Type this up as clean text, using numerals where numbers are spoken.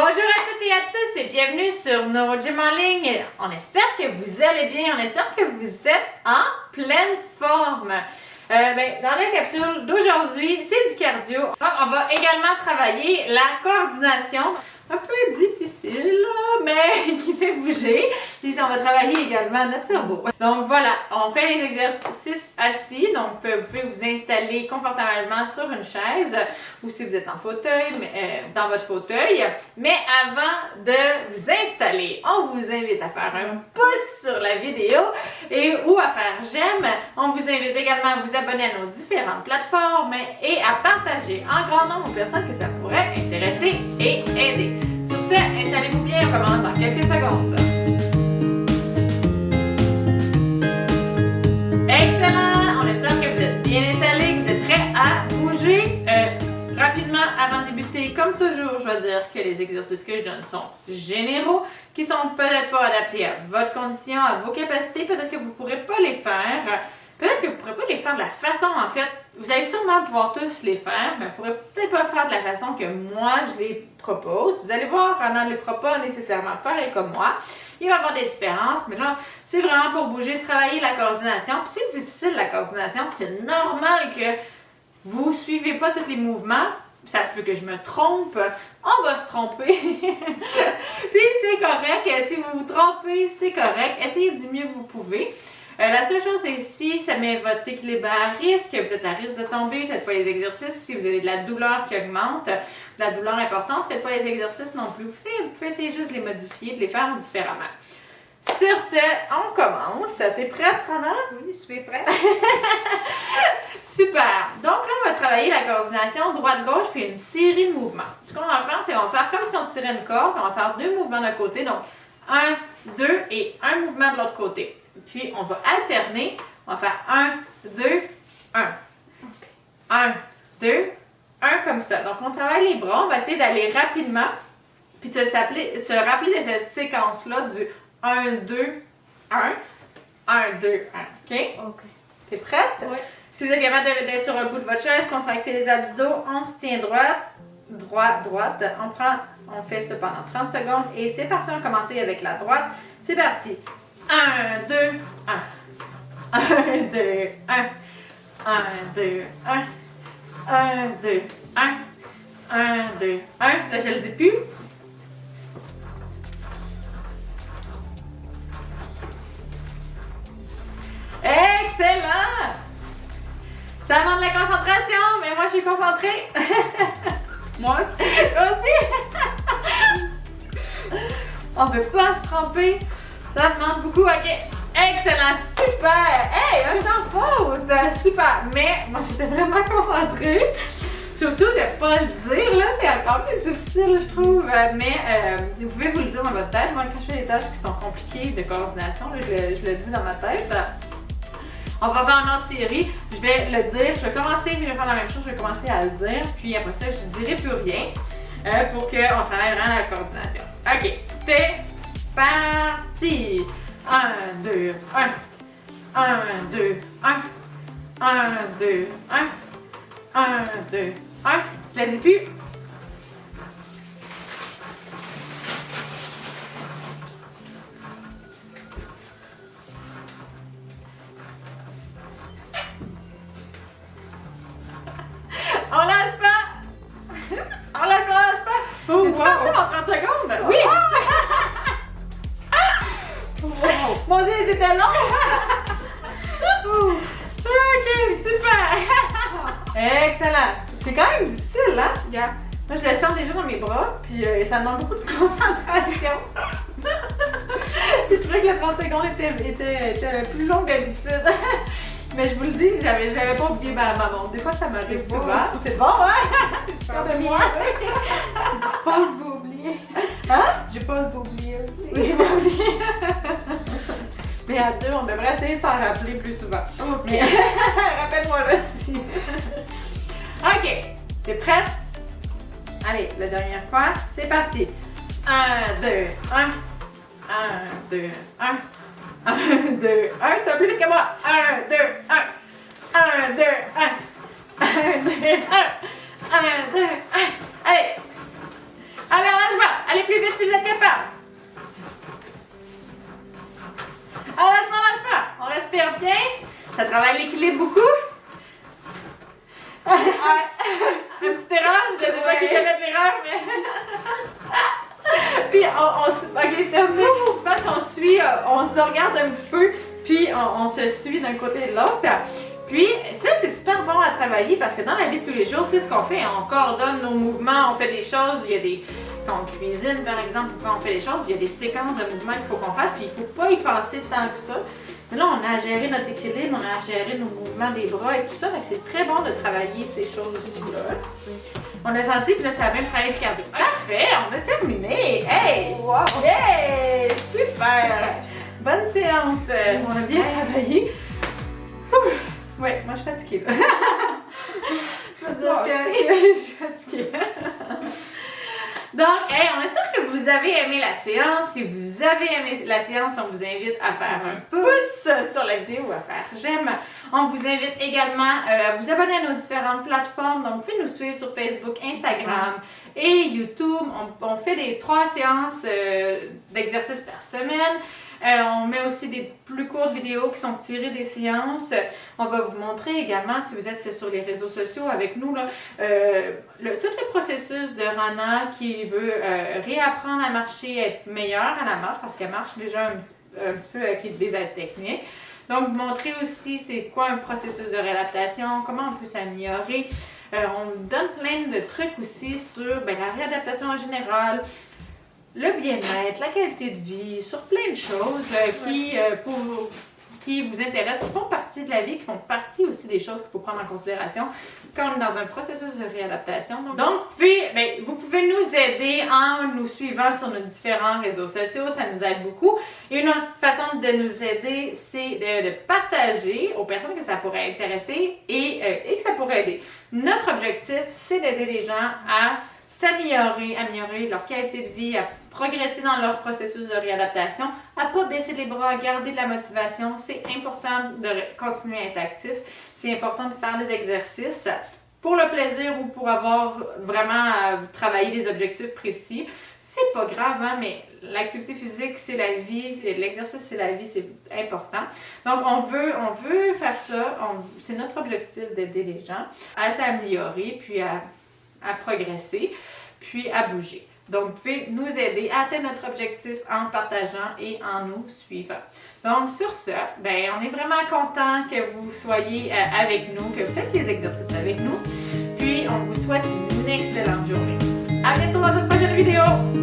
Bonjour à toutes et à tous et bienvenue sur No Gym en ligne. On espère que vous allez bien, on espère que vous êtes en pleine forme. Dans la capsule d'aujourd'hui, c'est du cardio. Donc, on va également travailler la coordination. Un peu difficile, mais qui fait bouger. Puis on va travailler également notre cerveau. Donc voilà, on fait les exercices assis. Donc vous pouvez vous installer confortablement sur une chaise ou si vous êtes en fauteuil, dans votre fauteuil. Mais avant de vous installer, on vous invite à faire un pouce sur la vidéo ou à faire j'aime. On vous invite également à vous abonner à nos différentes plateformes et à partager en grand nombre aux personnes que ça pourrait intéresser et aider. Sur ce, installez-vous bien, on commence dans quelques secondes. Excellent! On espère que vous êtes bien installés, que vous êtes prêts à bouger. Rapidement, avant de débuter, comme toujours, je dois dire que les exercices que je donne sont généraux, qui sont peut-être pas adaptés à votre condition, à vos capacités. Peut-être que vous ne pourrez pas les faire. Peut-être que vous ne pourrez pas les faire de la façon, en fait, vous allez sûrement pouvoir tous les faire, mais vous ne pourrez peut-être pas faire de la façon que moi je les propose. Vous allez voir, Anna ne le fera pas nécessairement pareil comme moi. Il va y avoir des différences, mais là, c'est vraiment pour bouger, travailler la coordination. Puis c'est difficile la coordination, c'est normal que vous ne suivez pas tous les mouvements. Ça se peut que je me trompe, on va se tromper. Puis c'est correct, si vous vous trompez, c'est correct. Essayez du mieux que vous pouvez. La seule chose, c'est si ça met votre équilibre à risque, vous êtes à risque de tomber, faites pas les exercices. Si vous avez de la douleur qui augmente, de la douleur importante, faites pas les exercices non plus. Vous pouvez essayer juste de les modifier, de les faire différemment. Sur ce, on commence. T'es prête, Rana? Oui, je suis prête. Super! Donc là, on va travailler la coordination droite-gauche puis une série de mouvements. Ce qu'on va faire, c'est qu'on va faire comme si on tirait une corde. On va faire deux mouvements d'un côté. Donc, 1, 2 et un mouvement de l'autre côté. Puis, on va alterner. On va faire 1, 2, 1. 1, 2, 1 comme ça. Donc, on travaille les bras. On va essayer d'aller rapidement. Puis, de se rappeler de cette séquence-là du 1, 2, 1. 1, 2, 1. OK? OK. T'es prête? Oui. Si vous êtes capable d'être sur le bout de votre chaise, contractez les abdos, on se tient droite. On fait ça pendant 30 secondes. Et c'est parti, on va commencer avec la droite. C'est parti. 1, 2, 1. 1, 2, 1. 1, 2, 1. 1, 2, 1. 1, 2, 1. Là, je le dis plus. Excellent! Ça demande de la concentration, mais moi, je suis concentrée. Moi aussi. Toi aussi. On ne peut pas se tromper. Ça demande beaucoup. OK. Excellent. Super. Hey, un sans faute. Super. Mais moi, j'étais vraiment concentrée. Surtout de ne pas le dire, là, c'est encore plus difficile, je trouve. Mais vous pouvez vous le dire dans votre tête. Moi, quand je fais des tâches qui sont compliquées de coordination, là, je le dis dans ma tête. On va faire une autre série. Je vais le dire. Je vais commencer, je vais faire la même chose. Je vais commencer à le dire. Puis après ça, je ne dirai plus rien pour qu'on travaille vraiment la coordination. OK. C'est parti. 1, 2, 1. 1, 2, 1. 1, 2, 1. 1, 2, 1. Je la dis plus. On lâche pas! On lâche pas! Oh, C'est parti en 30 secondes? Oui! Wow. Mon Dieu, c'était long! Ok, super! Excellent! C'est quand même difficile, hein? Yeah. Moi, je le sens déjà dans mes bras, puis ça demande beaucoup de concentration. Puis je trouvais que les 30 secondes était plus longue d'habitude. Mais je vous le dis, j'avais pas oublié ma montre. Des fois, ça m'arrive C'est beau. souvent. C'est bon, ouais? Tu parles de moi? Je pense vous oublier. Hein? Je pense vous oublier aussi. Oui, tu m'as oublié. Mais à deux, on devrait essayer de s'en rappeler plus souvent. OK. Mais rappelle-moi là si. OK. T'es prête? Allez, la dernière fois. C'est parti. 1, 2, 1. 1, 2, 1. 1, 2, 1. Tu vas plus vite que moi. 1, 2, 1. 1, 2, 1. 1, 2, 1. 1, 2, 1. Allez. Allez, on lâche pas. Allez. plus vite si vous êtes capable. Ah, lâche pas. On respire bien. Ça travaille l'équilibre beaucoup. Une petite erreur. Je sais pas qui a fait l'erreur, mais... Puis ok, terminé. Je pense qu'on suit, on se regarde un petit peu, puis on se suit d'un côté et de l'autre. Puis ça, c'est super bon à travailler parce que dans la vie de tous les jours, c'est ce qu'on fait. On coordonne nos mouvements, on fait des choses. Il y a des... Quand on cuisine, par exemple, ou quand on fait des choses, il y a des séquences de mouvements qu'il faut qu'on fasse, puis il ne faut pas y penser tant que ça. Mais là, on a à gérer notre équilibre, on a à gérer nos mouvements des bras et tout ça, donc c'est très bon de travailler ces choses-là. On a senti, puis là, ça a même travaillé le cardio. Parfait, on a terminé! Hey! Wow! Yeah! Super! Bonne séance! On a bien travaillé. Ouais, moi je suis fatiguée. Je veux dire que je suis fatiguée. Donc, hey, on est sûr que vous avez aimé la séance. Si vous avez aimé la séance, on vous invite à faire un pouce sur la vidéo ou à faire j'aime. On vous invite également à vous abonner à nos différentes plateformes. Donc, vous pouvez nous suivre sur Facebook, Instagram et YouTube. On fait des 3 séances d'exercices par semaine. On met aussi des plus courtes vidéos qui sont tirées des séances. On va vous montrer également, si vous êtes sur les réseaux sociaux avec nous, là, tout le processus de Rana qui veut réapprendre à marcher, être meilleure à la marche parce qu'elle marche déjà un petit peu avec des aides techniques. Donc, vous montrer aussi c'est quoi un processus de réadaptation, comment on peut s'améliorer. On vous donne plein de trucs aussi sur la réadaptation en général, le bien-être, la qualité de vie, sur plein de choses qui vous intéressent, qui font partie de la vie, qui font partie aussi des choses qu'il faut prendre en considération quand on est dans un processus de réadaptation. Donc, vous pouvez nous aider en nous suivant sur nos différents réseaux sociaux, ça nous aide beaucoup. Et une autre façon de nous aider, c'est de partager aux personnes que ça pourrait intéresser et que ça pourrait aider. Notre objectif, c'est d'aider les gens à améliorer leur qualité de vie, à progresser dans leur processus de réadaptation, à ne pas baisser les bras, à garder de la motivation. C'est important de continuer à être actif. C'est important de faire des exercices pour le plaisir ou pour avoir vraiment travaillé des objectifs précis. C'est pas grave, hein, mais l'activité physique, c'est la vie, l'exercice, c'est la vie, c'est important. Donc, on veut faire ça. C'est notre objectif d'aider les gens à s'améliorer, puis à progresser, puis à bouger. Donc, vous pouvez nous aider à atteindre notre objectif en partageant et en nous suivant. Donc, sur ce, on est vraiment content que vous soyez avec nous, que vous faites les exercices avec nous. Puis, on vous souhaite une excellente journée. À bientôt dans une prochaine vidéo!